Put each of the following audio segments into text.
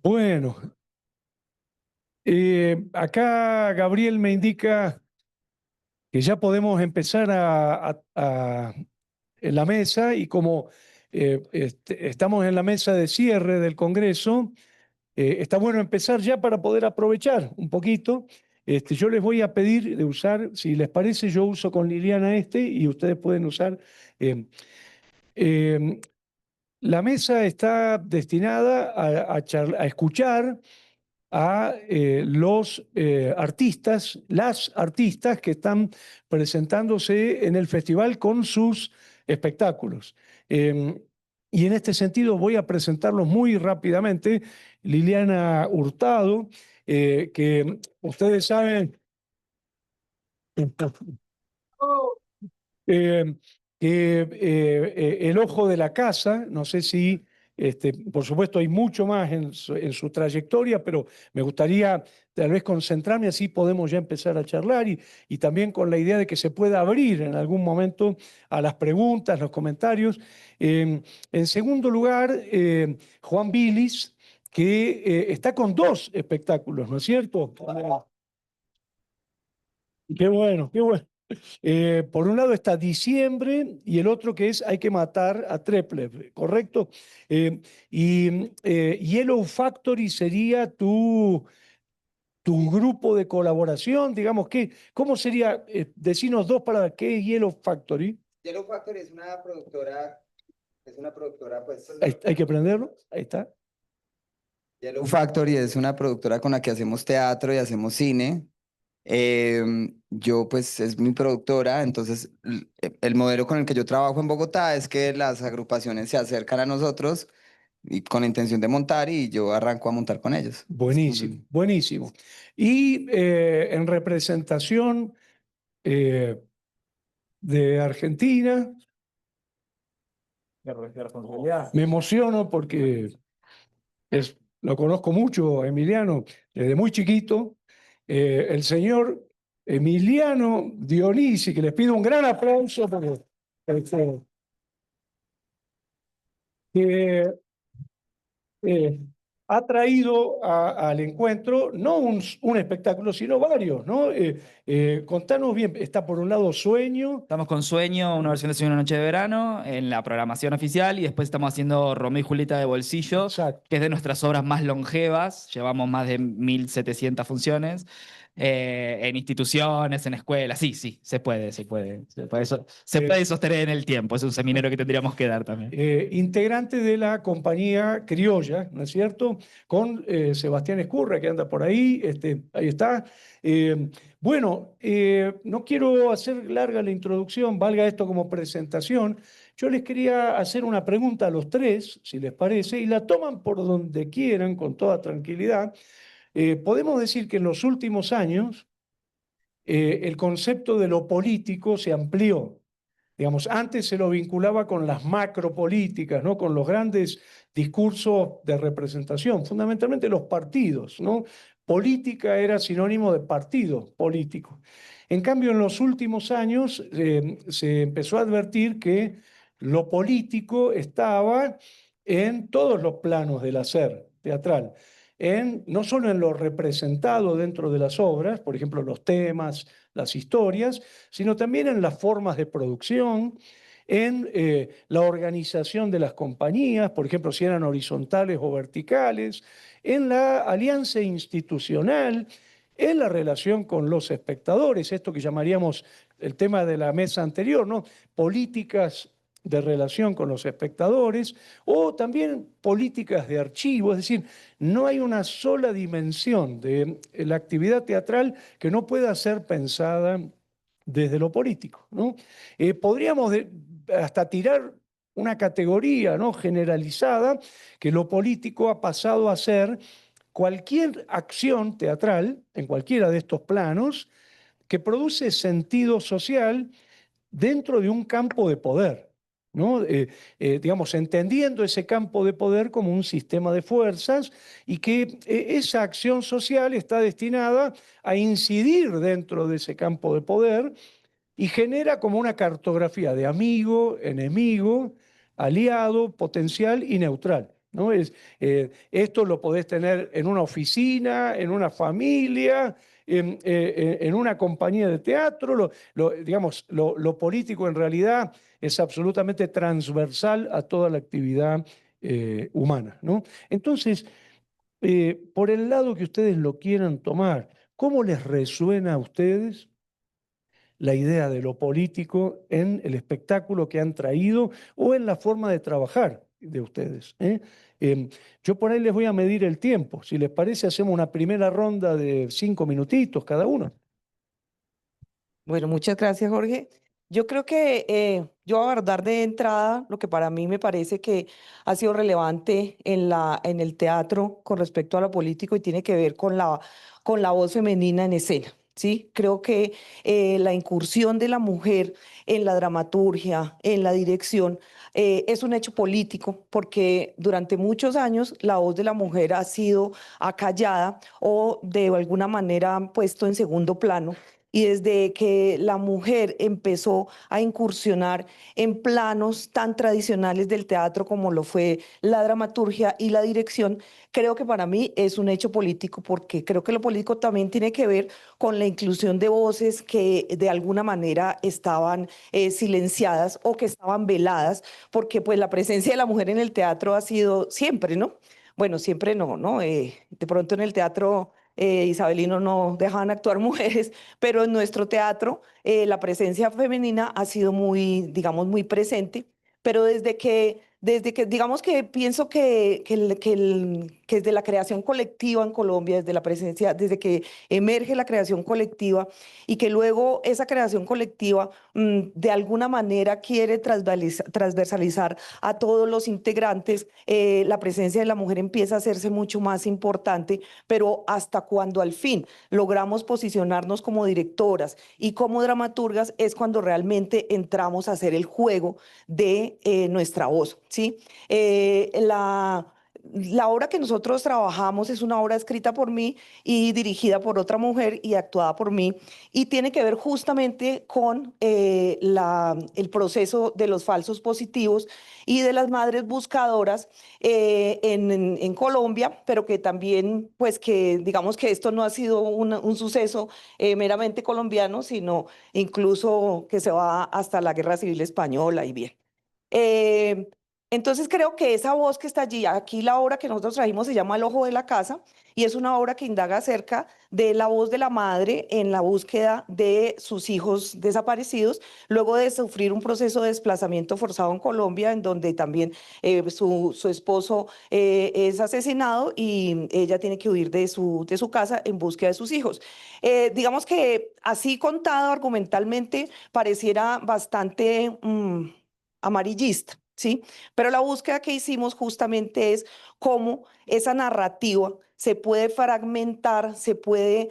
Bueno, acá Gabriel me indica que ya podemos empezar en la mesa y como estamos en la mesa de cierre del Congreso, está bueno empezar ya para poder aprovechar un poquito. Yo les voy a pedir de usar, si les parece, yo uso con Liliana y ustedes pueden usar. eh, eh, la mesa está destinada a escuchar a los artistas, las artistas que están presentándose en el festival con sus espectáculos. Eh, y en este sentido voy a presentarlos muy rápidamente. Liliana Hurtado, que ustedes saben eh, que el ojo de la casa, no sé si, por supuesto hay mucho más en su trayectoria, pero me gustaría tal vez concentrarme, así podemos ya empezar a charlar y también con la idea de que se pueda abrir en algún momento a las preguntas, los comentarios. En segundo lugar, Juan Vilis, que está con dos espectáculos, ¿no es cierto? Qué bueno, qué bueno. Por un lado está Diciembre y el otro que es Hay que matar a Treplev, ¿correcto? Yellow Factory sería tu grupo de colaboración, digamos, ¿cómo sería? Decinos dos para qué es Yellow Factory. Yellow Factory es una productora, pues. Hay que aprenderlo, ahí está. Yellow Factory es una productora con la que hacemos teatro y hacemos cine. Yo, pues, es mi productora, entonces el modelo con el que yo trabajo en Bogotá es que las agrupaciones se acercan a nosotros y con la intención de montar y yo arranco a montar con ellos. Buenísimo, buenísimo. Y en representación eh, de Argentina. Qué responsabilidad. Me emociono porque lo conozco mucho, Emiliano, desde muy chiquito. El señor Emiliano Dionisi, que les pido un gran aplauso porque este, que, eh, ha traído al encuentro no un espectáculo, sino varios, ¿no? Contanos bien, está por un lado Sueño. Estamos con Sueño, una versión de Sueño una noche de verano, en la programación oficial, y después estamos haciendo Romeo y Julieta de bolsillo, Exacto. que es de nuestras obras más longevas. Llevamos más de 1.700 funciones en instituciones, en escuelas. Sí, sí, se puede, se puede. Se puede sostener en el tiempo. Es un seminario que tendríamos que dar también. Integrante de la compañía criolla, ¿no es cierto? Con Sebastián Escurra, que anda por ahí, ahí está. Bueno, no quiero hacer larga la introducción, valga esto como presentación. Yo les quería hacer una pregunta a los tres, si les parece, y la toman por donde quieran, con toda tranquilidad. Podemos decir que en los últimos años el concepto de lo político se amplió. Digamos, antes se lo vinculaba con las macropolíticas, ¿no? Con los grandes discursos de representación, fundamentalmente los partidos, ¿no? Política era sinónimo de partido político. En cambio, en los últimos años se empezó a advertir que lo político estaba en todos los planos del hacer teatral, no solo en lo representado dentro de las obras, por ejemplo, los temas, las historias, sino también en las formas de producción, en la organización de las compañías, por ejemplo, si eran horizontales o verticales, en la alianza institucional, en la relación con los espectadores, esto que llamaríamos el tema de la mesa anterior, ¿no? Políticas de relación con los espectadores o también políticas de archivo, es decir, no hay una sola dimensión de la actividad teatral que no pueda ser pensada desde lo político, ¿no? Podríamos hasta tirar una categoría, ¿no? Generalizada, que lo político ha pasado a ser cualquier acción teatral, en cualquiera de estos planos, que produce sentido social dentro de un campo de poder, ¿no? Digamos, entendiendo ese campo de poder como un sistema de fuerzas y que esa acción social está destinada a incidir dentro de ese campo de poder y genera como una cartografía de amigo, enemigo, aliado, potencial y neutral. ¿no? Esto lo podés tener en una oficina, en una familia, en una compañía de teatro. Digamos, lo político en realidad es absolutamente transversal a toda la actividad humana, ¿no? Entonces, por el lado que ustedes lo quieran tomar, ¿cómo les resuena a ustedes la idea de lo político en el espectáculo que han traído o en la forma de trabajar de ustedes? Yo por ahí les voy a medir el tiempo. Si les parece, hacemos una primera ronda de 5 minutitos cada uno. Bueno, muchas gracias, Jorge. Yo creo que yo voy a abordar de entrada lo que para mí me parece que ha sido relevante en el teatro con respecto a lo político y tiene que ver con la voz femenina en escena. ¿Sí? Creo que la incursión de la mujer en la dramaturgia, en la dirección, es un hecho político porque durante muchos años la voz de la mujer ha sido acallada o de alguna manera puesto en segundo plano. Y desde que la mujer empezó a incursionar en planos tan tradicionales del teatro como lo fue la dramaturgia y la dirección, creo que para mí es un hecho político porque creo que lo político también tiene que ver con la inclusión de voces que de alguna manera estaban silenciadas o que estaban veladas, porque pues la presencia de la mujer en el teatro ha sido siempre, ¿no? Bueno, siempre no, ¿no? De pronto en el teatro isabelino no dejaban actuar mujeres, pero en nuestro teatro la presencia femenina ha sido muy, digamos, muy presente, pero desde que digamos que pienso que desde la creación colectiva en Colombia, desde la presencia, desde que emerge la creación colectiva y que luego esa creación colectiva de alguna manera quiere transversalizar a todos los integrantes, la presencia de la mujer empieza a hacerse mucho más importante, pero hasta cuando al fin logramos posicionarnos como directoras y como dramaturgas es cuando realmente entramos a hacer el juego de nuestra voz, ¿sí? La obra que nosotros trabajamos es una obra escrita por mí y dirigida por otra mujer y actuada por mí y tiene que ver justamente con el proceso de los falsos positivos y de las madres buscadoras en Colombia, pero que también, pues que digamos que esto no ha sido un suceso meramente colombiano, sino incluso que se va hasta la Guerra Civil Española y bien. Eh, entonces creo que esa voz que está allí, aquí la obra que nosotros trajimos se llama El ojo de la casa y es una obra que indaga acerca de la voz de la madre en la búsqueda de sus hijos desaparecidos, luego de sufrir un proceso de desplazamiento forzado en Colombia, en donde también su esposo es asesinado y ella tiene que huir de su casa en búsqueda de sus hijos. Digamos que así contado argumentalmente pareciera bastante amarillista, ¿sí? Pero la búsqueda que hicimos justamente es cómo esa narrativa se puede fragmentar, se puede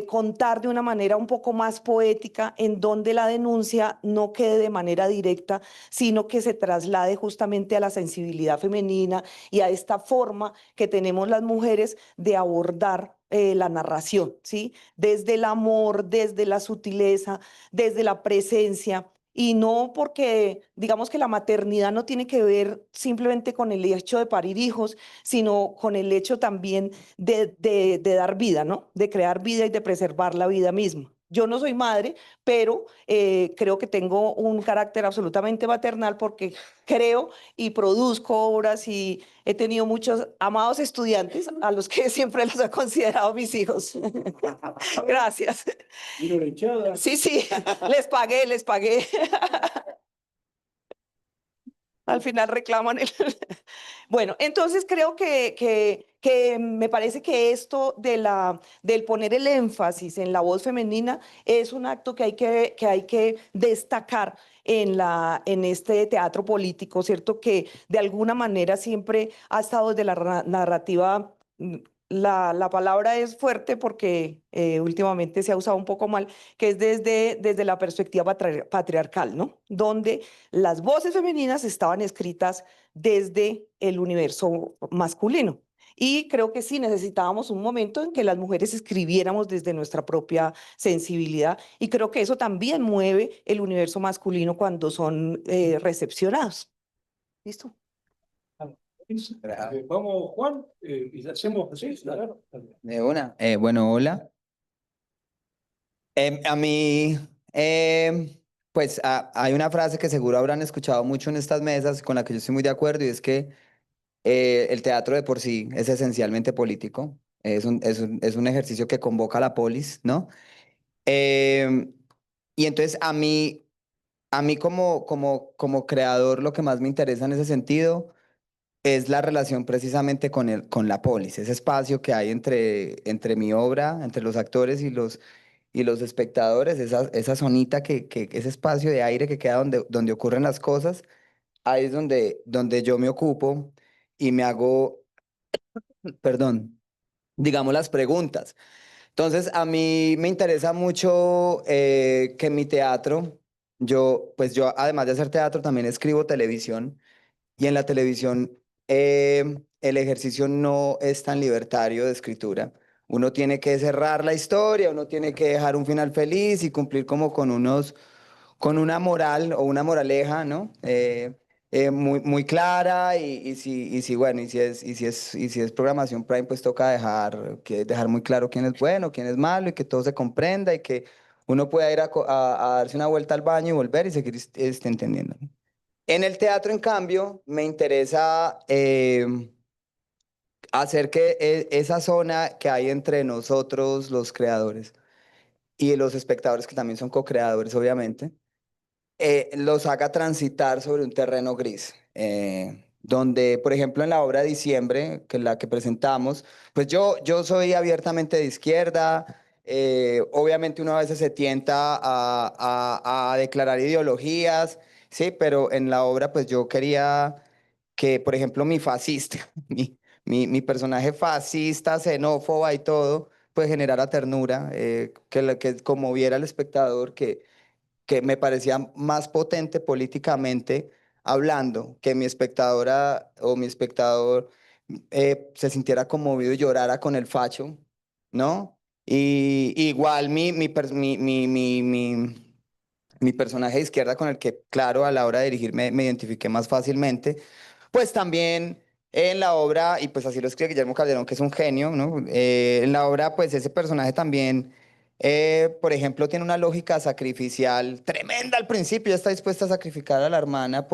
contar de una manera un poco más poética, en donde la denuncia no quede de manera directa, sino que se traslade justamente a la sensibilidad femenina y a esta forma que tenemos las mujeres de abordar la narración, ¿sí? Desde el amor, desde la sutileza, desde la presencia. Y no porque, digamos que la maternidad no tiene que ver simplemente con el hecho de parir hijos, sino con el hecho también de dar vida, ¿no? De crear vida y de preservar la vida misma. Yo no soy madre, pero creo que tengo un carácter absolutamente maternal porque creo y produzco obras y he tenido muchos amados estudiantes a los que siempre los he considerado mis hijos. Gracias. Vino la hinchada. Sí, sí, les pagué, les pagué. Al final reclaman el... Bueno, entonces creo que me parece que esto del poner el énfasis en la voz femenina es un acto que hay que destacar en este teatro político, ¿cierto? Que de alguna manera siempre ha estado desde la narrativa. La palabra es fuerte porque últimamente se ha usado un poco mal, que es desde la perspectiva patriarcal, ¿no? Donde las voces femeninas estaban escritas desde el universo masculino. Y creo que sí necesitábamos un momento en que las mujeres escribiéramos desde nuestra propia sensibilidad. Y creo que eso también mueve el universo masculino cuando son recepcionados. ¿Listo? Bravo. Vamos, Juan, y hacemos así. Claro. De una. Bueno, hola. A mí, pues hay una frase que seguro habrán escuchado mucho en estas mesas, con la que yo estoy muy de acuerdo, y es que el teatro de por sí es esencialmente político. Es un ejercicio que convoca a la polis, ¿no? Em, y entonces a mí como creador, lo que más me interesa en ese sentido es la relación precisamente con la polis, ese espacio que hay entre mi obra, entre los actores y los espectadores, esa zonita ese espacio de aire que queda donde ocurren las cosas, ahí es donde yo me ocupo y me hago, perdón, digamos las preguntas. Entonces, a mí me interesa mucho que en mi teatro, pues yo además de hacer teatro, también escribo televisión. Y en la televisión el ejercicio no es tan libertario de escritura. Uno tiene que cerrar la historia, uno tiene que dejar un final feliz y cumplir como con una moral o una moraleja, ¿no? Muy clara bueno, y si es programación Prime, pues toca dejar muy claro quién es bueno, quién es malo y que todo se comprenda y que uno pueda ir a darse una vuelta al baño y volver y seguir entendiendo. En el teatro, en cambio, me interesa hacer que esa zona que hay entre nosotros, los creadores, y los espectadores, que también son co-creadores, obviamente, los haga transitar sobre un terreno gris. Donde, por ejemplo, en la obra de Diciembre, que es la que presentamos, pues yo soy abiertamente de izquierda. Obviamente uno a veces se tienta a declarar ideologías, sí, pero en la obra pues yo quería que, por ejemplo, mi fascista, mi personaje fascista, xenófoba y todo, pues generara ternura, que conmoviera al espectador, que me parecía más potente políticamente hablando, que mi espectadora o mi espectador se sintiera conmovido y llorara con el facho, ¿no? Y igual mi personaje de izquierda con el que, claro, a la hora de dirigirme me identifiqué más fácilmente, pues también en la obra, y pues así lo escribe Guillermo Calderón, que es un genio, ¿no? En la obra, pues ese personaje también, por ejemplo, tiene una lógica sacrificial tremenda al principio, ya está dispuesta a sacrificar a la hermana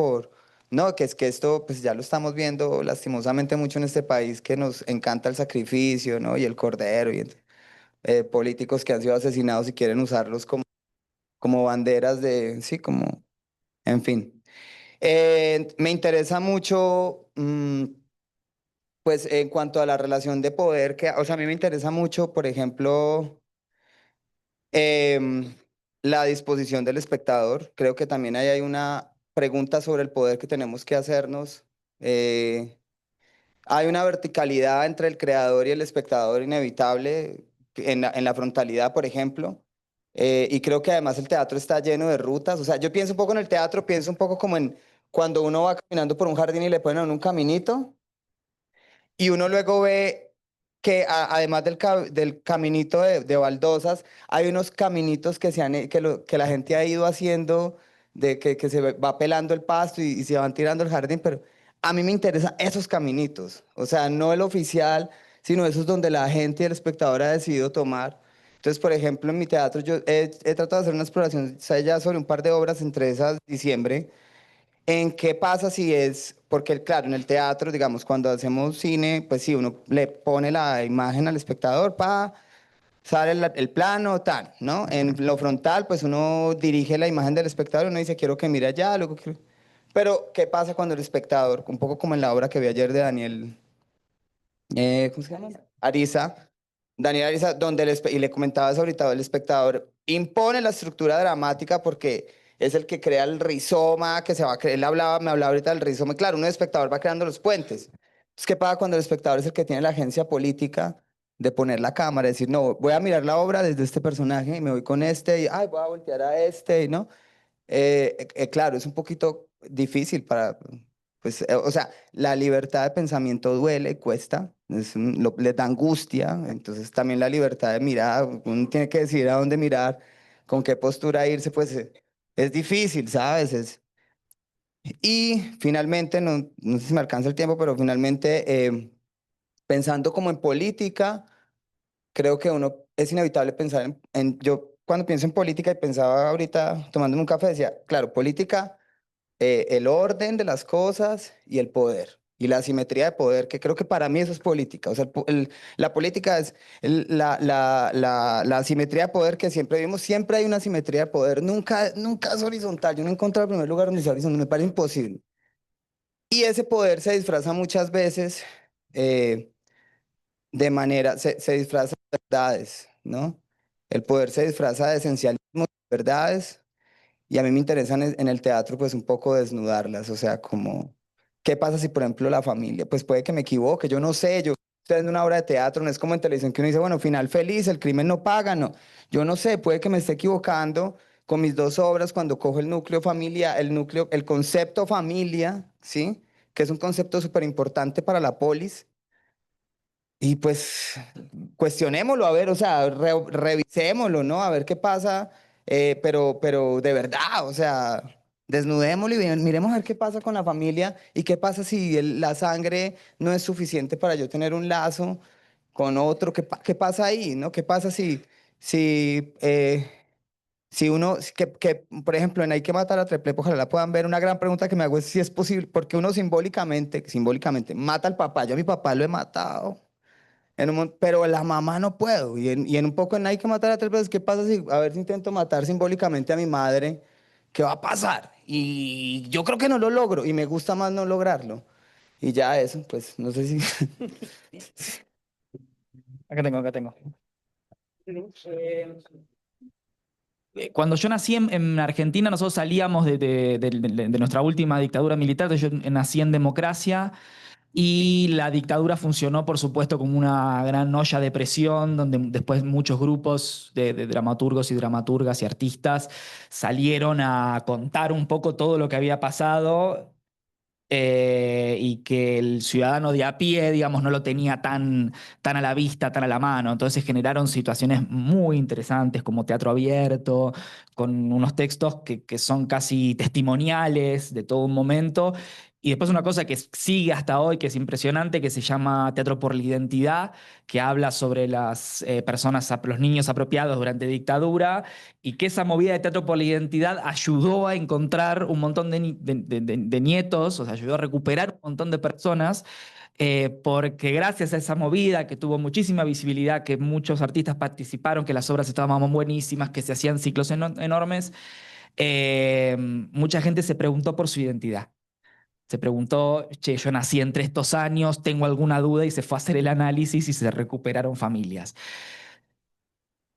no, que es que esto, pues ya lo estamos viendo lastimosamente mucho en este país, que nos encanta el sacrificio, ¿no? Y el cordero, políticos que han sido asesinados y quieren usarlos como banderas sí, en fin. Me interesa mucho, pues en cuanto a la relación de poder, o sea, a mí me interesa mucho, por ejemplo, em, la disposición del espectador. Creo que también ahí hay una pregunta sobre el poder que tenemos que hacernos. Eh, Hay una verticalidad entre el creador y el espectador inevitable en la frontalidad, por ejemplo. Y creo que además el teatro está lleno de rutas. O sea, yo pienso un poco en el teatro, pienso un poco como en cuando uno va caminando por un jardín y le ponen a uno un caminito. Y uno luego ve que además del caminito de baldosas, hay unos caminitos que la gente ha ido haciendo, que va pelando el pasto y se van tirando el jardín, pero a mí me interesan esos caminitos, o sea, no el oficial, sino esos donde la gente y el espectador ha decidido tomar. Entonces, por ejemplo, en mi teatro yo he tratado de hacer una exploración ya sobre un par de obras, entre esas Diciembre. ¿En qué pasa si es, porque claro, en el teatro, digamos, cuando hacemos cine, pues sí, uno le pone la imagen al espectador, sale el plano, tal, ¿no? En lo frontal, pues uno dirige la imagen del espectador, uno dice, quiero que mire allá, luego quiero... Pero, ¿qué pasa cuando el espectador, un poco como en la obra que vi ayer de Daniel, ¿cómo se llama? Ariza. Daniel Ariza, y le comentaba eso ahorita, el espectador impone la estructura dramática porque es el que crea el rizoma, que se va a crear, me hablaba ahorita del rizoma, y claro, uno de espectador va creando los puentes. Entonces, ¿qué pasa cuando el espectador es el que tiene la agencia política de poner la cámara, decir, no, voy a mirar la obra desde este personaje y me voy con este, y ay, voy a voltear a este, ¿no? Claro, es un poquito difícil pues, o sea, la libertad de pensamiento duele y cuesta, les da angustia, entonces también la libertad de mirar, uno tiene que decidir a dónde mirar, con qué postura irse, pues es difícil, ¿sabes? Y finalmente, no sé si me alcanza el tiempo, pero finalmente, pensando como en política, creo que uno es inevitable pensar yo cuando pienso en política y pensaba ahorita tomándome un café, decía, claro, política, el orden de las cosas y el poder. Y la asimetría de poder, que creo que para mí eso es política. O sea, la política es la asimetría de poder que siempre vimos. Siempre hay una asimetría de poder. Nunca es horizontal. Yo no encuentro el primer lugar donde sea horizontal. Me parece imposible. Y ese poder se disfraza muchas veces eh, se disfraza de verdades, ¿no? El poder se disfraza de esencialismo, de verdades, y a mí me interesan en el teatro pues un poco desnudarlas, o sea, como, ¿qué pasa si por ejemplo la familia? Pues puede que me equivoque, yo no sé, yo estoy en una obra de teatro, no es como en televisión que uno dice, bueno, final feliz, el crimen no paga, no, yo no sé, puede que me esté equivocando con mis dos obras cuando cojo el núcleo familia, el concepto familia, ¿sí? Que es un concepto súper importante para la polis. Y pues cuestionémoslo, a ver, o sea, revisémoslo, ¿no? A ver qué pasa, pero de verdad, o sea, desnudémoslo y miremos a ver qué pasa con la familia y qué pasa si la sangre no es suficiente para yo tener un lazo con otro, qué pasa ahí, ¿no? ¿Qué pasa si uno, por ejemplo, en Hay que matar a Treplepo, ojalá la puedan ver, una gran pregunta que me hago es si es posible, porque uno simbólicamente mata al papá, yo a mi papá lo he matado. Pero la mamá no puedo. Y en un poco en Hay que matar a tres veces, ¿qué pasa si a ver si intento matar simbólicamente a mi madre? ¿Qué va a pasar? Y yo creo que no lo logro y me gusta más no lograrlo. Y ya eso, pues no sé si... Acá tengo. Cuando yo nací en Argentina, nosotros salíamos de nuestra última dictadura militar. Yo nací en democracia y la dictadura funcionó, por supuesto, como una gran olla de presión, donde después muchos grupos de dramaturgos y dramaturgas y artistas salieron a contar un poco todo lo que había pasado, y que el ciudadano de a pie, digamos, no lo tenía tan a la vista, tan a la mano. Entonces generaron situaciones muy interesantes como teatro abierto, con unos textos que son casi testimoniales de todo un momento. Y después una cosa que sigue hasta hoy, que es impresionante, que se llama Teatro por la Identidad, que habla sobre las los niños apropiados durante dictadura, y que esa movida de Teatro por la Identidad ayudó a encontrar un montón de nietos, o sea, ayudó a recuperar un montón de personas, porque gracias a esa movida que tuvo muchísima visibilidad, que muchos artistas participaron, que las obras estaban buenísimas, que se hacían ciclos enormes, mucha gente se preguntó por su identidad. Se preguntó, che, yo nací entre estos años, tengo alguna duda, y se fue a hacer el análisis y se recuperaron familias.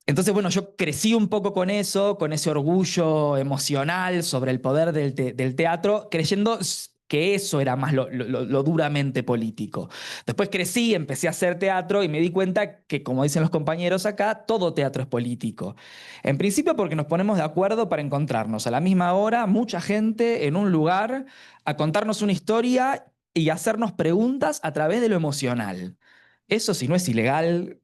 Entonces, bueno, yo crecí un poco con eso, con ese orgullo emocional sobre el poder del teatro, creyendo que eso era más lo duramente político. Después crecí, empecé a hacer teatro y me di cuenta que, como dicen los compañeros acá, todo teatro es político. En principio porque nos ponemos de acuerdo para encontrarnos a la misma hora, mucha gente en un lugar, a contarnos una historia y hacernos preguntas a través de lo emocional. Eso, si no es ilegal,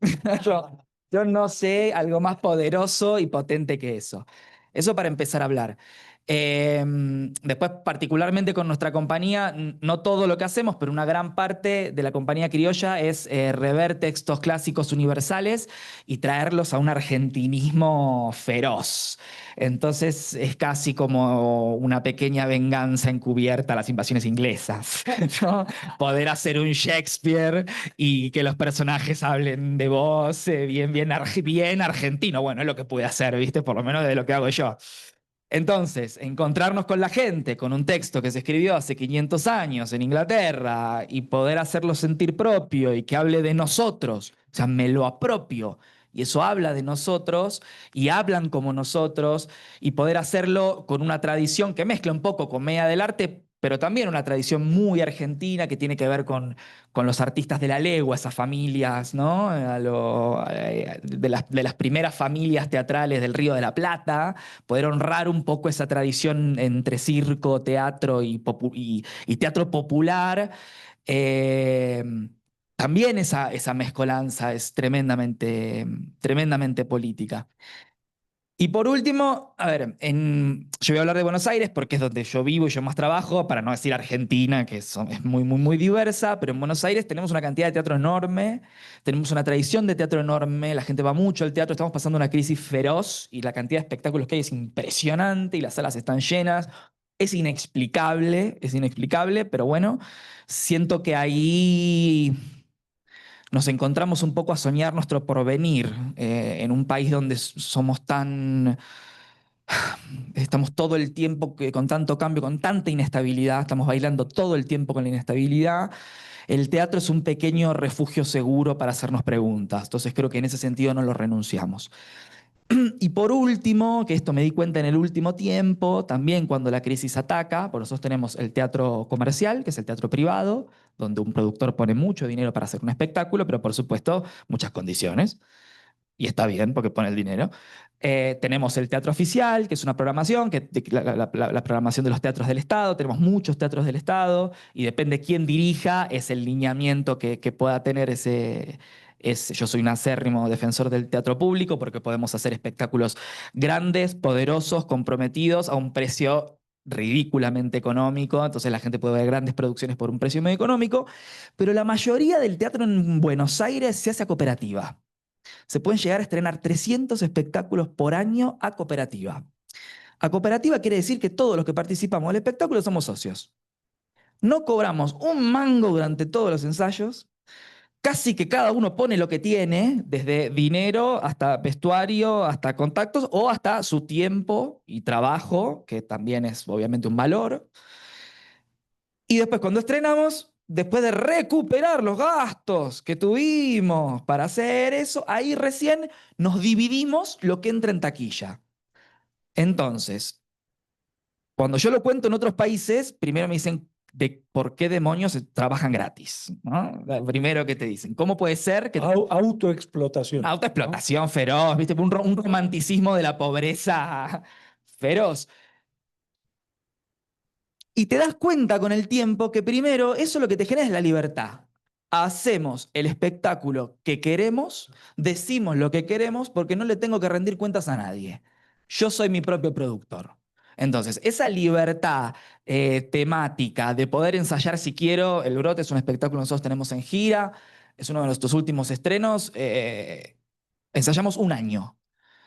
yo no sé algo más poderoso y potente que eso. Eso para empezar a hablar. Después, particularmente con nuestra compañía, no todo lo que hacemos, pero una gran parte de la compañía criolla es rever textos clásicos universales y traerlos a un argentinismo feroz. Entonces es casi como una pequeña venganza encubierta a las invasiones inglesas, ¿no? Poder hacer un Shakespeare y que los personajes hablen de voz bien argentino. Bueno, es lo que pude hacer, ¿viste? Por lo menos de lo que hago yo. Entonces, encontrarnos con la gente, con un texto que se escribió hace 500 años en Inglaterra, y poder hacerlo sentir propio y que hable de nosotros, o sea, me lo apropio, y eso habla de nosotros y hablan como nosotros, y poder hacerlo con una tradición que mezcla un poco comedia del arte, pero también una tradición muy argentina que tiene que ver con los artistas de la legua, esas familias, ¿no? De las primeras familias teatrales del Río de la Plata, poder honrar un poco esa tradición entre circo, teatro y teatro popular. Eh, También esa mezcolanza es tremendamente política. Y por último, a ver, yo voy a hablar de Buenos Aires porque es donde yo vivo y yo más trabajo, para no decir Argentina, que es muy, muy, muy diversa, pero en Buenos Aires tenemos una cantidad de teatro enorme, tenemos una tradición de teatro enorme, la gente va mucho al teatro, estamos pasando una crisis feroz y la cantidad de espectáculos que hay es impresionante y las salas están llenas. Es inexplicable, pero bueno, siento que ahí nos encontramos un poco a soñar nuestro porvenir en un país donde somos tan estamos todo el tiempo con tanto cambio, con tanta inestabilidad, estamos bailando todo el tiempo con la inestabilidad. El teatro es un pequeño refugio seguro para hacernos preguntas, entonces creo que en ese sentido no lo renunciamos. Y por último, que esto me di cuenta en el último tiempo, también cuando la crisis ataca, por nosotros tenemos el teatro comercial, que es el teatro privado, donde un productor pone mucho dinero para hacer un espectáculo, pero por supuesto muchas condiciones y está bien porque pone el dinero. Tenemos el teatro oficial, que es una programación, la programación de los teatros del Estado. Tenemos muchos teatros del Estado y depende quién dirija, es el lineamiento que pueda tener yo soy un acérrimo defensor del teatro público porque podemos hacer espectáculos grandes, poderosos, comprometidos a un precio ridículamente económico, entonces la gente puede ver grandes producciones por un precio muy económico, pero la mayoría del teatro en Buenos Aires se hace a cooperativa. Se pueden llegar a estrenar 300 espectáculos por año a cooperativa. A cooperativa quiere decir que todos los que participamos del espectáculo somos socios. No cobramos un mango durante todos los ensayos. Casi que cada uno pone lo que tiene, desde dinero hasta vestuario, hasta contactos o hasta su tiempo y trabajo, que también es obviamente un valor. Y después cuando estrenamos, después de recuperar los gastos que tuvimos para hacer eso, ahí recién nos dividimos lo que entra en taquilla. Entonces, cuando yo lo cuento en otros países, primero me dicen de por qué demonios trabajan gratis, ¿no? Lo primero que te dicen, ¿cómo puede ser que una Autoexplotación, ¿no? autoexplotación feroz, ¿viste? Un romanticismo de la pobreza feroz? Y te das cuenta con el tiempo que primero eso lo que te genera es la libertad. Hacemos el espectáculo que queremos, decimos lo que queremos porque no le tengo que rendir cuentas a nadie. Yo soy mi propio productor. Entonces, esa libertad temática de poder ensayar si quiero, El Brote es un espectáculo que nosotros tenemos en gira, es uno de nuestros últimos estrenos, ensayamos un año.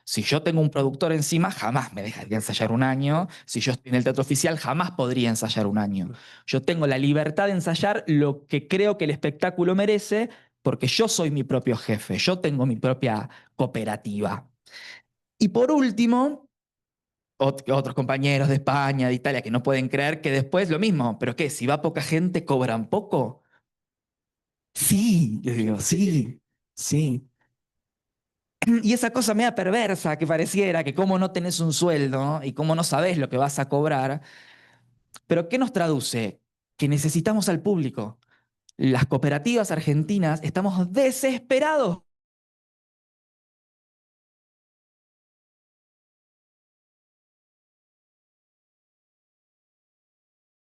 Si yo tengo un productor encima, jamás me dejaría ensayar un año. Si yo estoy en el teatro oficial, jamás podría ensayar un año. Yo tengo la libertad de ensayar lo que creo que el espectáculo merece porque yo soy mi propio jefe, yo tengo mi propia cooperativa. Y por último, otros compañeros de España, de Italia, que no pueden creer que después lo mismo, pero ¿qué? Si va poca gente, ¿cobran poco? Sí, yo digo, sí, sí. Y esa cosa media perversa que pareciera que cómo no tenés un sueldo y cómo no sabés lo que vas a cobrar, pero ¿qué nos traduce? Que necesitamos al público. Las cooperativas argentinas estamos desesperados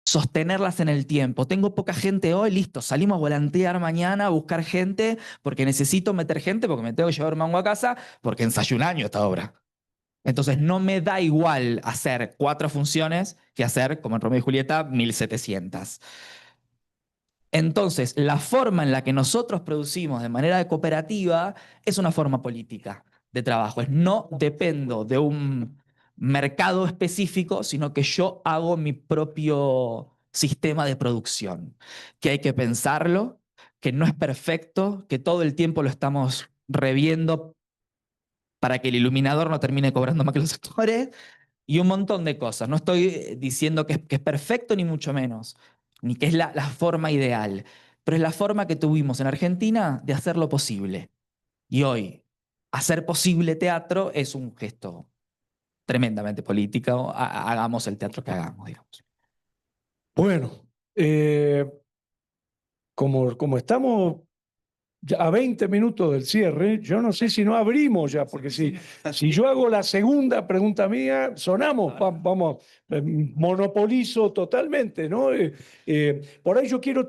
sostenerlas en el tiempo. Tengo poca gente hoy, listo, salimos a volantear mañana a buscar gente porque necesito meter gente porque me tengo que llevar mango a casa porque ensayé un año esta obra. Entonces no me da igual hacer 4 funciones que hacer, como en Romeo y Julieta, 1700. Entonces, la forma en la que nosotros producimos de manera cooperativa es una forma política de trabajo. No dependo de un mercado específico, sino que yo hago mi propio sistema de producción, que hay que pensarlo, que no es perfecto, que todo el tiempo lo estamos reviendo para que el iluminador no termine cobrando más que los actores, y un montón de cosas. No estoy diciendo que es perfecto, ni mucho menos, ni que es la forma ideal, pero es la forma que tuvimos en Argentina de hacerlo posible. Y hoy, hacer posible teatro es un gesto tremendamente político. Hagamos el teatro que hagamos, digamos. Bueno, como estamos ya a 20 minutos del cierre, yo no sé si no abrimos ya, porque si yo hago la segunda pregunta mía, sonamos, vamos, monopolizo totalmente, ¿no? Por ahí yo quiero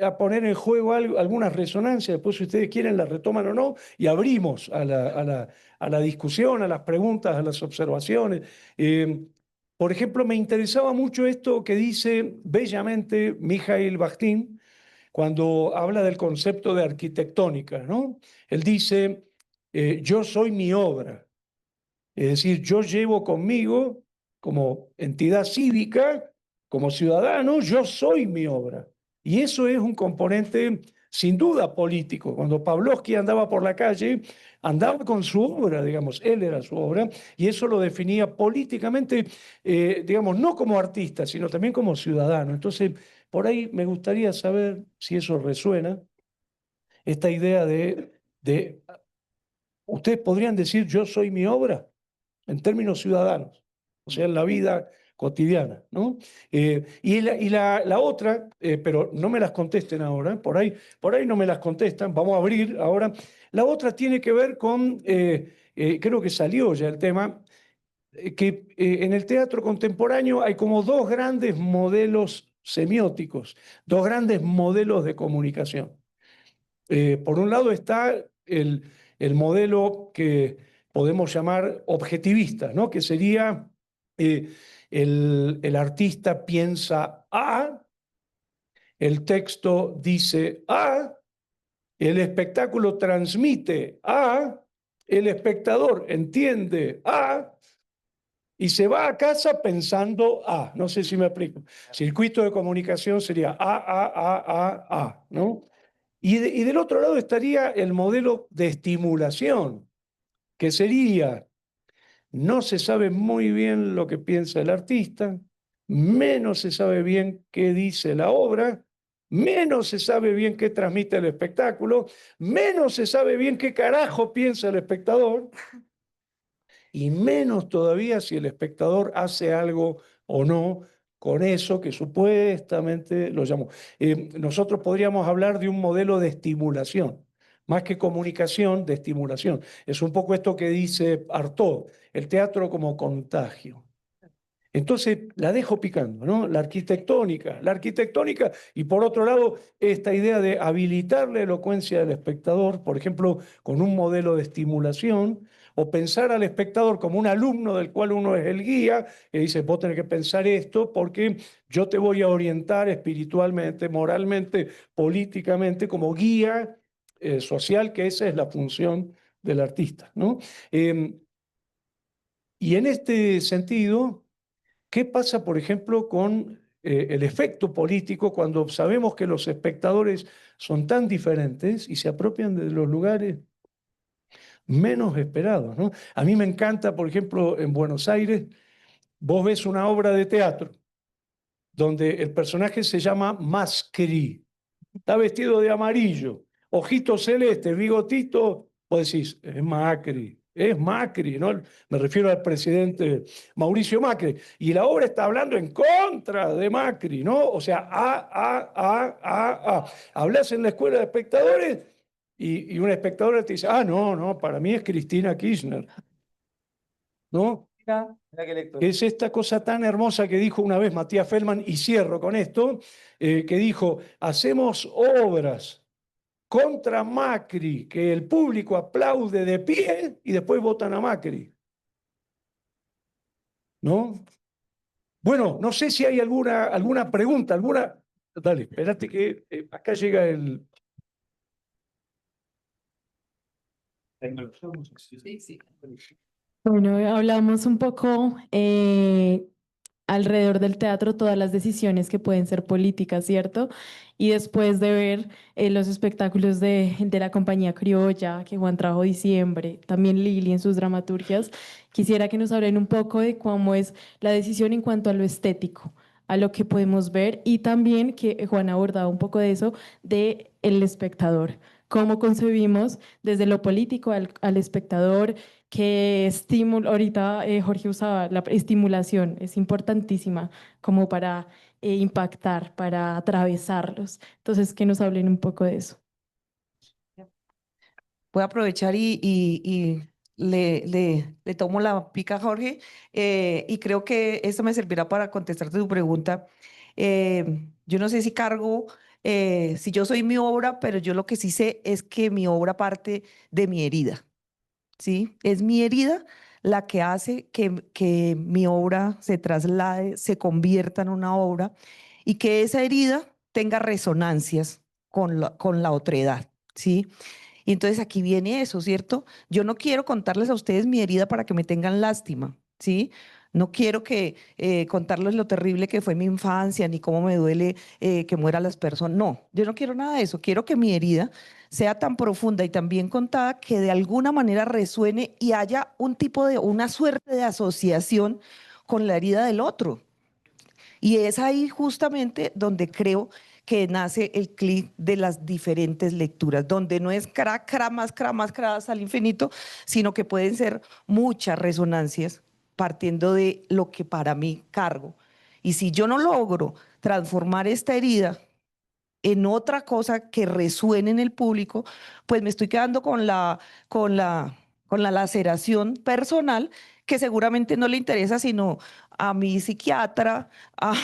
a poner en juego algunas resonancias, después si ustedes quieren las retoman o no, y abrimos a la discusión, a las preguntas, a las observaciones. Por ejemplo, me interesaba mucho esto que dice bellamente Mikhail Bakhtin cuando habla del concepto de arquitectónica, ¿no? Él dice, yo soy mi obra. Es decir, yo llevo conmigo, como entidad cívica, como ciudadano, yo soy mi obra. Y eso es un componente sin duda político. Cuando Pavlovsky andaba por la calle, andaba con su obra, digamos, él era su obra, y eso lo definía políticamente, digamos, no como artista, sino también como ciudadano. Entonces, por ahí me gustaría saber si eso resuena, esta idea ustedes podrían decir, yo soy mi obra en términos ciudadanos, o sea, en la vida cotidiana, ¿no? La otra, pero no me las contesten ahora, por ahí no me las contestan, vamos a abrir ahora. La otra tiene que ver con, creo que salió ya el tema, que en el teatro contemporáneo hay como dos grandes modelos semióticos, dos grandes modelos de comunicación. Por un lado está el modelo que podemos llamar objetivista, ¿no? Que sería el artista piensa A, el texto dice A, el espectáculo transmite A, el espectador entiende A y se va a casa pensando A. No sé si me explico. Circuito de comunicación sería A, ¿no? Y del otro lado estaría el modelo de estimulación, que sería, no se sabe muy bien lo que piensa el artista, menos se sabe bien qué dice la obra, menos se sabe bien qué transmite el espectáculo, menos se sabe bien qué carajo piensa el espectador, y menos todavía si el espectador hace algo o no con eso que supuestamente lo llamó. Nosotros podríamos hablar de un modelo de estimulación, más que comunicación, de estimulación. Es un poco esto que dice Artaud, el teatro como contagio. Entonces la dejo picando, ¿no? La arquitectónica y por otro lado esta idea de habilitar la elocuencia del espectador, por ejemplo, con un modelo de estimulación, o pensar al espectador como un alumno del cual uno es el guía, que dice, vos tenés que pensar esto porque yo te voy a orientar espiritualmente, moralmente, políticamente, como guía social, que esa es la función del artista, ¿no? Y en este sentido, ¿qué pasa, por ejemplo, con el efecto político cuando sabemos que los espectadores son tan diferentes y se apropian de los lugares menos esperados, ¿no? A mí me encanta, por ejemplo, en Buenos Aires, vos ves una obra de teatro donde el personaje se llama Mascri, está vestido de amarillo, ojitos celestes, bigotito, vos decís, es Macri, ¿no? Me refiero al presidente Mauricio Macri. Y la obra está hablando en contra de Macri, ¿no? O sea, hablas en la escuela de espectadores y un espectador te dice, no, para mí es Cristina Kirchner, ¿no? Mira, mira qué lector. Es esta cosa tan hermosa que dijo una vez Matías Feldman, y cierro con esto, que dijo, hacemos obras contra Macri, que el público aplaude de pie y después votan a Macri. ¿No? Bueno, no sé si hay alguna pregunta, alguna... Dale, espérate que acá llega el... Bueno, hablamos un poco alrededor del teatro, todas las decisiones que pueden ser políticas, ¿cierto? Y después de ver los espectáculos de la compañía criolla, que Juan trajo diciembre, también Lili en sus dramaturgias, quisiera que nos hablen un poco de cómo es la decisión en cuanto a lo estético, a lo que podemos ver, y también que Juan ha abordado un poco de eso, de el espectador. Cómo concebimos desde lo político al espectador, que estímulo, ahorita Jorge usaba la estimulación, es importantísima como para impactar, para atravesarlos. Entonces, que nos hablen un poco de eso. voy a aprovechar y le tomo la pica a Jorge, y creo que esto me servirá para contestarte tu pregunta. Yo no sé si cargo, si yo soy mi obra, pero yo lo que sí sé es que mi obra parte de mi herida, ¿sí? Es mi herida la que hace que mi obra se traslade, se convierta en una obra y que esa herida tenga resonancias con la otredad, ¿sí? Y entonces aquí viene eso, ¿cierto? Yo no quiero contarles a ustedes mi herida para que me tengan lástima, ¿sí? No quiero que contarles lo terrible que fue mi infancia, ni cómo me duele que mueran las personas. No, yo no quiero nada de eso. Quiero que mi herida sea tan profunda y tan bien contada que de alguna manera resuene y haya un tipo de, una suerte de asociación con la herida del otro. Y es ahí justamente donde creo que nace el clic de las diferentes lecturas, donde no es más cra hasta el infinito, sino que pueden ser muchas resonancias partiendo de lo que para mí cargo. Y si yo no logro transformar esta herida en otra cosa que resuene en el público, pues me estoy quedando con la laceración personal que seguramente no le interesa sino a mi psiquiatra, a,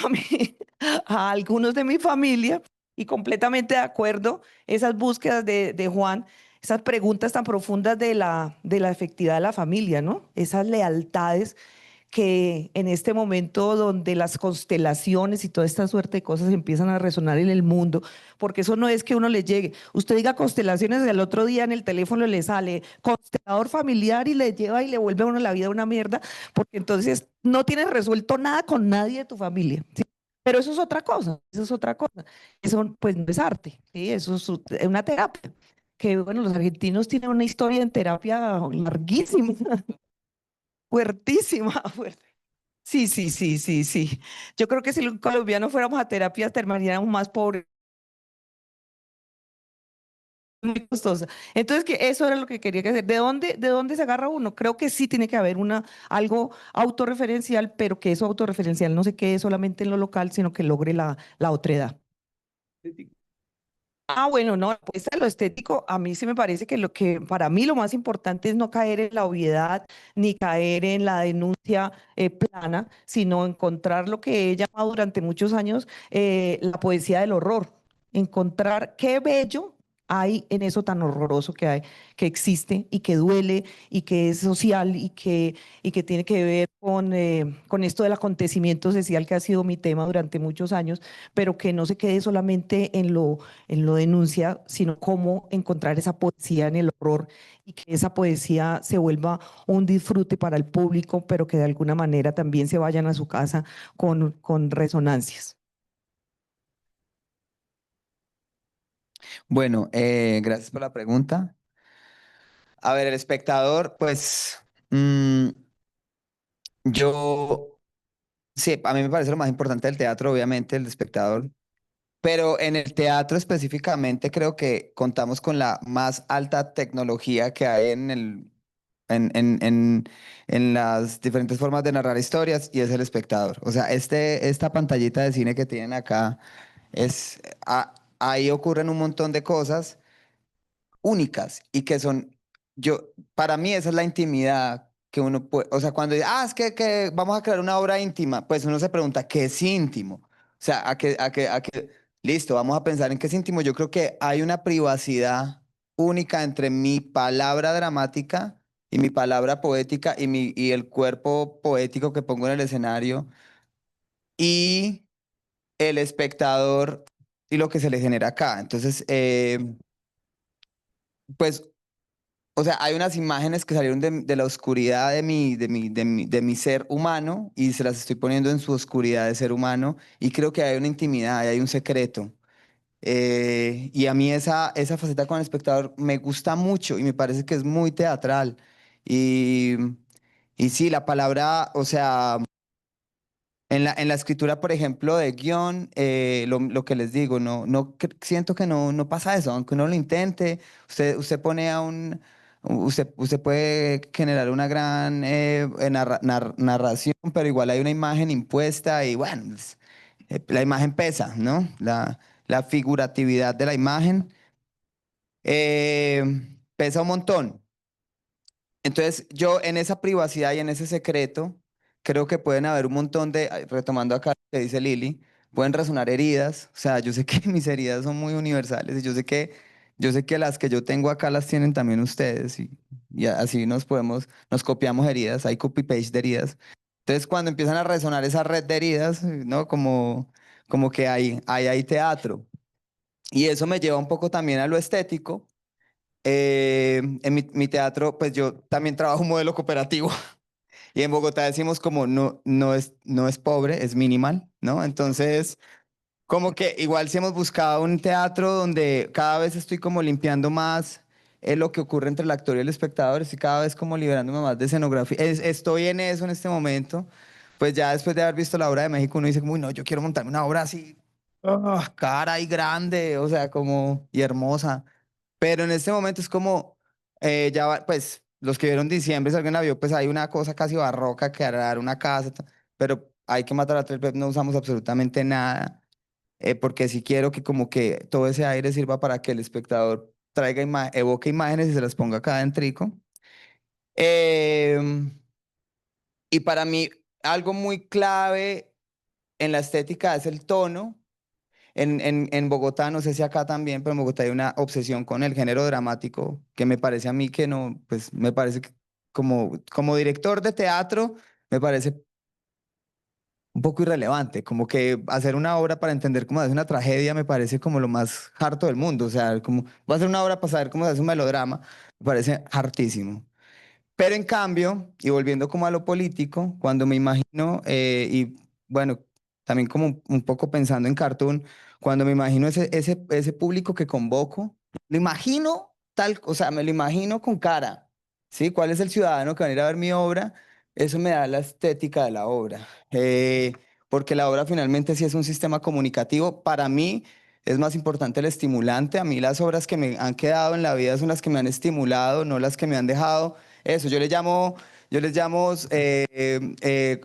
a algunos de mi familia, y completamente de acuerdo, esas búsquedas de Juan, esas preguntas tan profundas de la efectividad de la familia, ¿no? Esas lealtades que en este momento donde las constelaciones y toda esta suerte de cosas empiezan a resonar en el mundo, porque eso no es que uno le llegue, usted diga constelaciones y al otro día en el teléfono le sale constelador familiar y le lleva y le vuelve a uno la vida una mierda, porque entonces no tienes resuelto nada con nadie de tu familia, ¿sí? Pero eso es otra cosa, eso es otra cosa. Eso pues no es arte, ¿sí? Eso es una terapia. Que bueno, los argentinos tienen una historia en terapia larguísima, fuertísima, fuerte. Sí, sí, sí, sí, sí. Yo creo que si los colombianos fuéramos a terapias, terminaríamos más pobres, muy costosa. Entonces, que eso era lo que quería que hacer. ¿De dónde se agarra uno? Creo que sí tiene que haber algo autorreferencial, pero que eso autorreferencial no se quede solamente en lo local, sino que logre la otredad. Bueno, no, pues a lo estético, a mí sí me parece que lo que para mí lo más importante es no caer en la obviedad ni caer en la denuncia plana, sino encontrar lo que he llamado durante muchos años la poesía del horror. Encontrar qué bello hay en eso tan horroroso que hay, que existe y que duele y que es social y que tiene que ver con esto del acontecimiento social que ha sido mi tema durante muchos años, pero que no se quede solamente en lo denuncia, sino cómo encontrar esa poesía en el horror y que esa poesía se vuelva un disfrute para el público, pero que de alguna manera también se vayan a su casa con resonancias. Bueno, gracias por la pregunta. A ver, el espectador, pues yo, sí, a mí me parece lo más importante del teatro, obviamente, el espectador. Pero en el teatro específicamente creo que contamos con la más alta tecnología que hay en las diferentes formas de narrar historias y es el espectador. O sea, esta pantallita de cine que tienen acá es, ahí ocurren un montón de cosas únicas y que son, para mí esa es la intimidad que uno puede, o sea, cuando dice, es que vamos a crear una obra íntima, pues uno se pregunta, ¿qué es íntimo? O sea, listo, vamos a pensar en qué es íntimo. Yo creo que hay una privacidad única entre mi palabra dramática y mi palabra poética y el cuerpo poético que pongo en el escenario y el espectador y lo que se le genera acá. Entonces, pues o sea, hay unas imágenes que salieron de la oscuridad de mi ser humano y se las estoy poniendo en su oscuridad de ser humano y creo que hay una intimidad, hay un secreto. Y a mí esa faceta con el espectador me gusta mucho y me parece que es muy teatral. Y, y sí, la palabra, o sea, en la escritura, por ejemplo, de guión, lo que les digo, siento que no pasa eso, aunque uno lo intente, usted pone usted puede generar una gran narración, pero igual hay una imagen impuesta y bueno, la imagen pesa, ¿no? La figuratividad de la imagen. Eh, pesa un montón. Entonces, yo en esa privacidad y en ese secreto, creo que pueden haber un montón de, retomando acá lo que dice Lili, pueden resonar heridas. O sea, yo sé que mis heridas son muy universales y yo sé que las que yo tengo acá las tienen también ustedes y así nos copiamos heridas, hay copy-paste de heridas. Entonces, cuando empiezan a resonar esa red de heridas, ¿no? Como que hay teatro. Y eso me lleva un poco también a lo estético. En mi teatro, pues yo también trabajo un modelo cooperativo y en Bogotá decimos como no es pobre, es minimal, ¿no? Entonces, como que igual si hemos buscado un teatro donde cada vez estoy como limpiando más lo que ocurre entre el actor y el espectador, estoy cada vez como liberándome más de escenografía. Estoy en eso en este momento. Pues ya después de haber visto la obra de México, uno dice como, "Uy, no, yo quiero montarme una obra así, cara y grande, o sea, como, y hermosa. Pero en este momento es como, pues, los que vieron diciembre, si alguien la vio, pues hay una cosa casi barroca que hará una casa, pero hay que matar a tres peces, no usamos absolutamente nada, porque sí quiero que como que todo ese aire sirva para que el espectador evoque imágenes y se las ponga acá adentro. Y para mí, algo muy clave en la estética es el tono. En Bogotá, no sé si acá también, pero en Bogotá hay una obsesión con el género dramático que me parece a mí que no, pues me parece que como director de teatro, me parece un poco irrelevante, como que hacer una obra para entender cómo es una tragedia me parece como lo más harto del mundo, o sea, como voy a hacer una obra para saber cómo se hace un melodrama, me parece hartísimo. Pero en cambio, y volviendo como a lo político, cuando me imagino, y bueno, también como un poco pensando en Cartoon, cuando me imagino ese público que convoco, lo imagino tal, o sea, me lo imagino con cara, ¿sí? ¿Cuál es el ciudadano que va a ir a ver mi obra? Eso me da la estética de la obra, porque la obra finalmente sí es un sistema comunicativo. Para mí es más importante el estimulante. A mí las obras que me han quedado en la vida son las que me han estimulado, no las que me han dejado eso, yo les llamo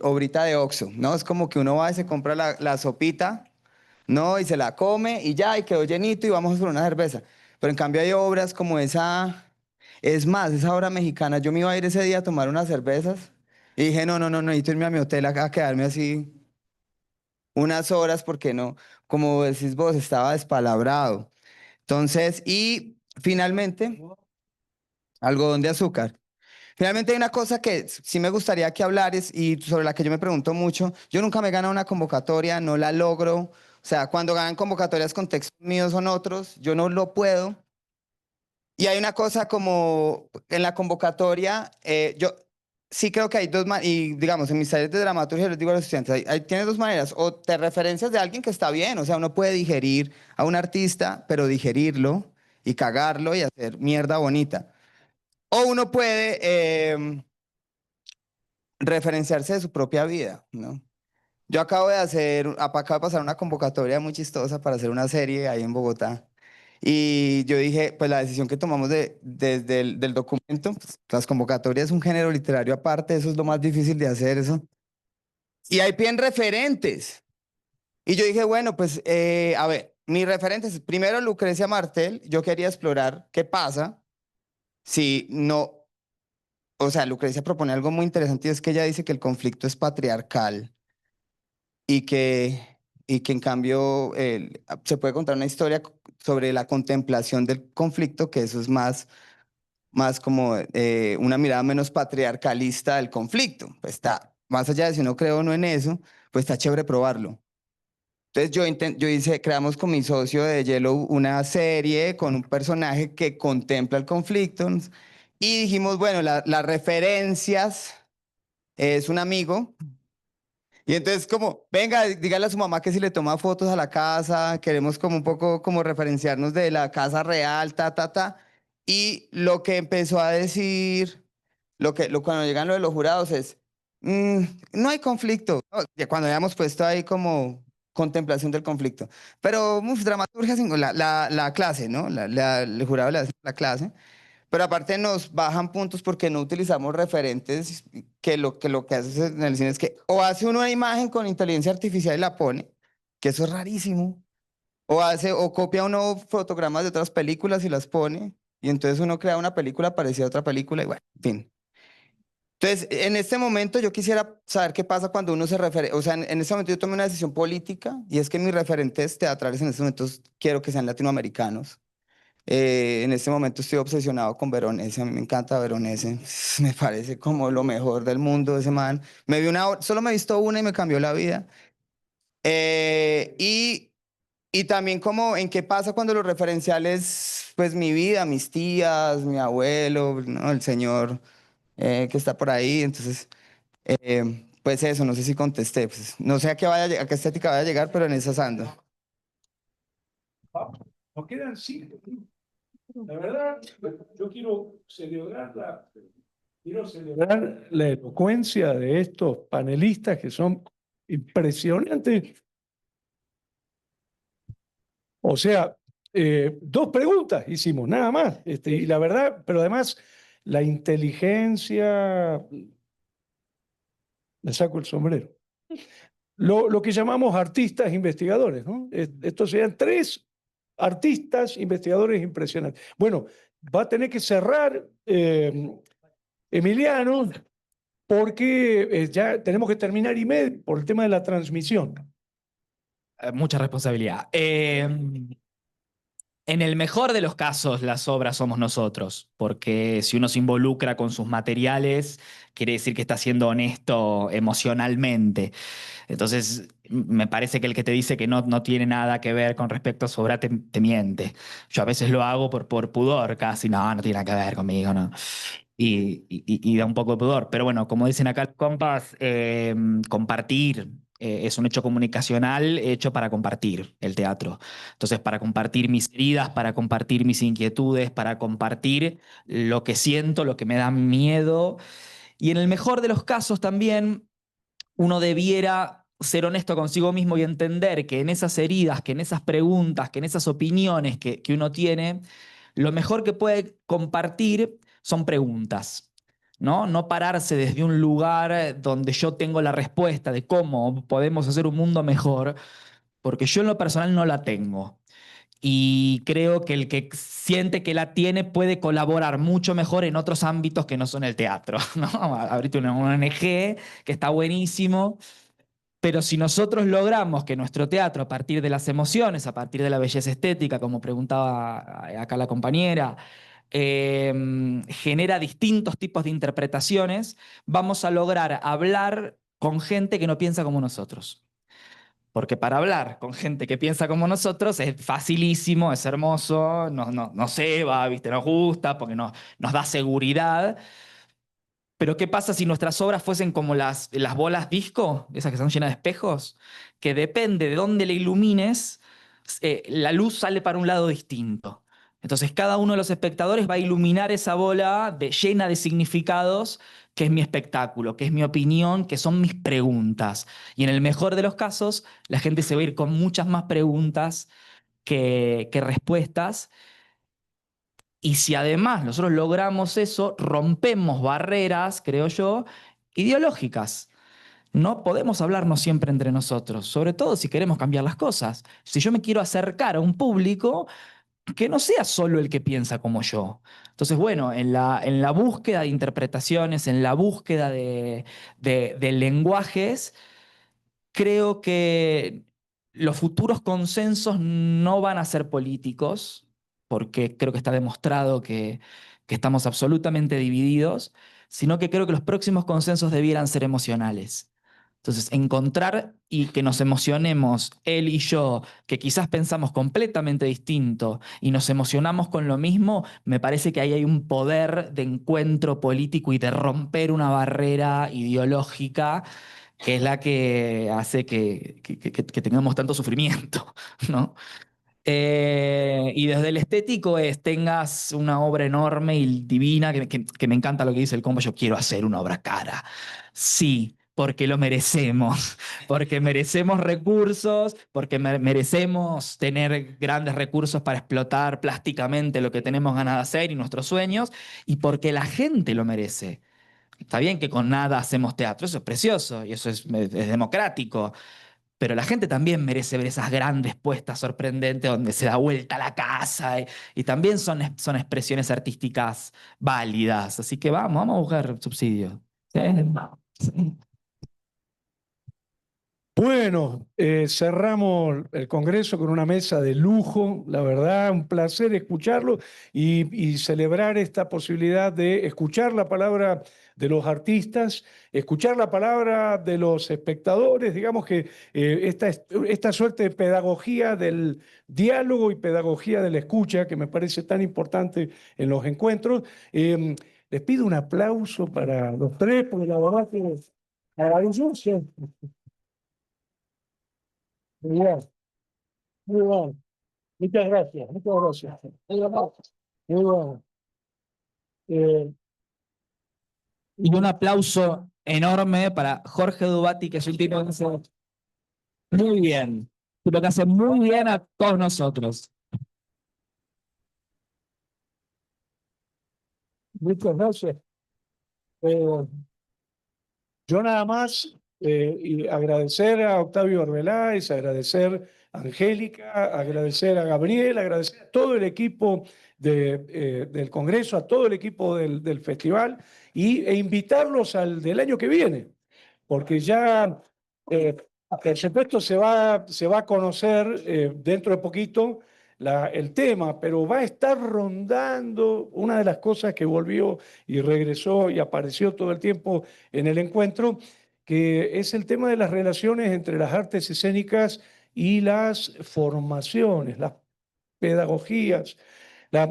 obrita de Oxxo, ¿no? Es como que uno va y se compra la sopita, ¿no? Y se la come y ya, y quedó llenito y vamos por una cerveza. Pero en cambio hay obras como esa, es más, esa obra mexicana, yo me iba a ir ese día a tomar unas cervezas y dije, no, necesito irme a mi hotel a quedarme así unas horas porque no, como decís vos, estaba despalabrado. Entonces, y finalmente, algodón de azúcar. Finalmente hay una cosa que sí me gustaría que hablares y sobre la que yo me pregunto mucho. Yo nunca me he ganado una convocatoria, no la logro. O sea, cuando ganan convocatorias con textos míos son otros, yo no lo puedo. Y hay una cosa como en la convocatoria, yo sí creo que hay dos maneras, y digamos, en mis talleres de dramaturgia les digo a los estudiantes, tienes dos maneras, o te referencias de alguien que está bien, o sea, uno puede digerir a un artista, pero digerirlo y cagarlo y hacer mierda bonita. O uno puede referenciarse de su propia vida, ¿no? Yo acabo de pasar una convocatoria muy chistosa para hacer una serie ahí en Bogotá. Y yo dije, pues la decisión que tomamos desde del documento, pues, las convocatorias es un género literario aparte, eso es lo más difícil de hacer, eso. Y ahí piden referentes. Y yo dije, bueno, pues, a ver, mis referentes, primero Lucrecia Martel, yo quería explorar qué pasa si no, o sea, Lucrecia propone algo muy interesante y es que ella dice que el conflicto es patriarcal y que en cambio se puede contar una historia sobre la contemplación del conflicto, que eso es más como una mirada menos patriarcalista del conflicto. Pues está, más allá de si no creo o no en eso, pues está chévere probarlo. Entonces creamos con mi socio de Yellow una serie con un personaje que contempla el conflicto y dijimos, bueno, las referencias es un amigo. Y entonces como, venga, dígale a su mamá que si le toma fotos a la casa, queremos como un poco como referenciarnos de la casa real, ta. Y lo que empezó a decir, cuando llegan lo de los jurados es, "Mm, no hay conflicto". ¿No? Ya cuando habíamos puesto ahí como contemplación del conflicto. Pero dramaturgia, la clase, ¿no? El jurado le hace la clase. Pero aparte nos bajan puntos porque no utilizamos referentes que hace en el cine es que o hace uno una imagen con inteligencia artificial y la pone, que eso es rarísimo, o copia uno fotogramas de otras películas y las pone, Y entonces uno crea una película parecida a otra película y bueno, en fin. Entonces, en este momento yo quisiera saber qué pasa cuando uno se refiere, o sea, en este momento yo tomé una decisión política y es que mis referentes teatrales en estos momentos quiero que sean latinoamericanos. En este momento estoy obsesionado con Veronese, a mí me encanta Veronese, me parece como lo mejor del mundo ese man. Me vi solo me he visto una y me cambió la vida. Eh, y, y también como en qué pasa cuando los referenciales, pues mi vida, mis tías, mi abuelo, ¿no? El señor que está por ahí, entonces, pues eso, no sé si contesté, pues, no sé a qué vaya, a qué estética vaya a llegar, pero en esas ando. Vamos, nos quedan 5 minutos. La verdad, yo quiero celebrar la elocuencia de estos panelistas que son impresionantes. O sea, 2 preguntas hicimos, nada más. Y la verdad, pero además, la inteligencia, le saco el sombrero. Lo que llamamos artistas investigadores, ¿no? Estos serían 3 artistas investigadores impresionantes. Bueno, va a tener que cerrar Emiliano, porque ya tenemos que terminar y medio por el tema de la transmisión. Mucha responsabilidad. En el mejor de los casos, las obras somos nosotros, porque si uno se involucra con sus materiales, quiere decir que está siendo honesto emocionalmente. Entonces, me parece que el que te dice que no tiene nada que ver con respecto a su obra te miente. Yo a veces lo hago por pudor, casi, no tiene nada que ver conmigo, no. Y da un poco de pudor. Pero bueno, como dicen acá los compas, compartir es un hecho comunicacional hecho para compartir el teatro. Entonces, para compartir mis heridas, para compartir mis inquietudes, para compartir lo que siento, lo que me da miedo. Y en el mejor de los casos también uno debiera ser honesto consigo mismo y entender que en esas heridas, que en esas preguntas, que en esas opiniones que uno tiene, lo mejor que puede compartir son preguntas, ¿no? No pararse desde un lugar donde yo tengo la respuesta de cómo podemos hacer un mundo mejor, porque yo en lo personal no la tengo. Y creo que el que siente que la tiene puede colaborar mucho mejor en otros ámbitos que no son el teatro, ¿no? Ahorita una ONG que está buenísimo, pero si nosotros logramos que nuestro teatro, a partir de las emociones, a partir de la belleza estética, como preguntaba acá la compañera, genera distintos tipos de interpretaciones, vamos a lograr hablar con gente que no piensa como nosotros. Porque para hablar con gente que piensa como nosotros es facilísimo, es hermoso, nos ceba, ¿viste? Nos gusta, porque nos da seguridad. Pero ¿qué pasa si nuestras obras fuesen como las bolas disco, esas que están llenas de espejos? Que depende de dónde le ilumines, la luz sale para un lado distinto. Entonces cada uno de los espectadores va a iluminar esa bola llena de significados, que es mi espectáculo, que es mi opinión, que son mis preguntas. Y en el mejor de los casos, la gente se va a ir con muchas más preguntas que respuestas. Y si además nosotros logramos eso, rompemos barreras, creo yo, ideológicas. No podemos hablarnos siempre entre nosotros, sobre todo si queremos cambiar las cosas. Si yo me quiero acercar a un público, que no sea solo el que piensa como yo. Entonces, bueno, en la búsqueda de interpretaciones, en la búsqueda de lenguajes, creo que los futuros consensos no van a ser políticos, porque creo que está demostrado que estamos absolutamente divididos, sino que creo que los próximos consensos debieran ser emocionales. Entonces, encontrar y que nos emocionemos, él y yo, que quizás pensamos completamente distinto y nos emocionamos con lo mismo, me parece que ahí hay un poder de encuentro político y de romper una barrera ideológica que es la que hace que tengamos tanto sufrimiento, ¿no? Y desde el estético tengas una obra enorme y divina, que me encanta lo que dice el combo, yo quiero hacer una obra cara. Sí, porque lo merecemos, porque merecemos recursos, porque merecemos tener grandes recursos para explotar plásticamente lo que tenemos ganas de hacer y nuestros sueños, y porque la gente lo merece. Está bien que con nada hacemos teatro, eso es precioso y eso es democrático, pero la gente también merece ver esas grandes puestas sorprendentes donde se da vuelta la casa y también son expresiones artísticas válidas. Así que vamos a buscar subsidios. Sí, sí. Bueno, cerramos el Congreso con una mesa de lujo, la verdad, un placer escucharlo y celebrar esta posibilidad de escuchar la palabra de los artistas, escuchar la palabra de los espectadores, digamos que esta suerte de pedagogía del diálogo y pedagogía de la escucha, que me parece tan importante en los encuentros. Les pido un aplauso para los tres, porque la verdad que maravilloso. Muy bien, muy bien. Muchas gracias, muchas gracias. Muy bien. Muy bien. Eh, Y un aplauso enorme para Jorge Dubati, que es un tipo que hace muy bien, lo que hace muy bien a todos nosotros. muchas gracias. Eh, yo nada más y agradecer a Octavio Arbeláez, agradecer a Angélica, agradecer a Gabriel, agradecer a todo el equipo del Congreso, a todo el equipo del festival e invitarlos al del año que viene, porque ya, eh, por supuesto, se va a conocer dentro de poquito el tema, pero va a estar rondando una de las cosas que volvió y regresó y apareció todo el tiempo en el encuentro, que es el tema de las relaciones entre las artes escénicas y las formaciones, las pedagogías,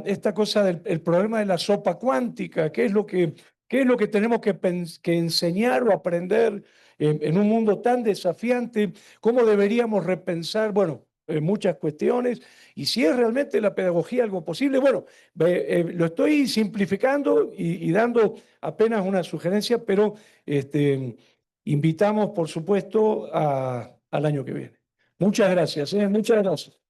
esta cosa del el problema de la sopa cuántica, qué es lo que tenemos que enseñar o aprender en un mundo tan desafiante, cómo deberíamos repensar, bueno, muchas cuestiones, y si es realmente la pedagogía algo posible, bueno, lo estoy simplificando y dando apenas una sugerencia, pero invitamos, por supuesto, al año que viene. Muchas gracias, muchas gracias.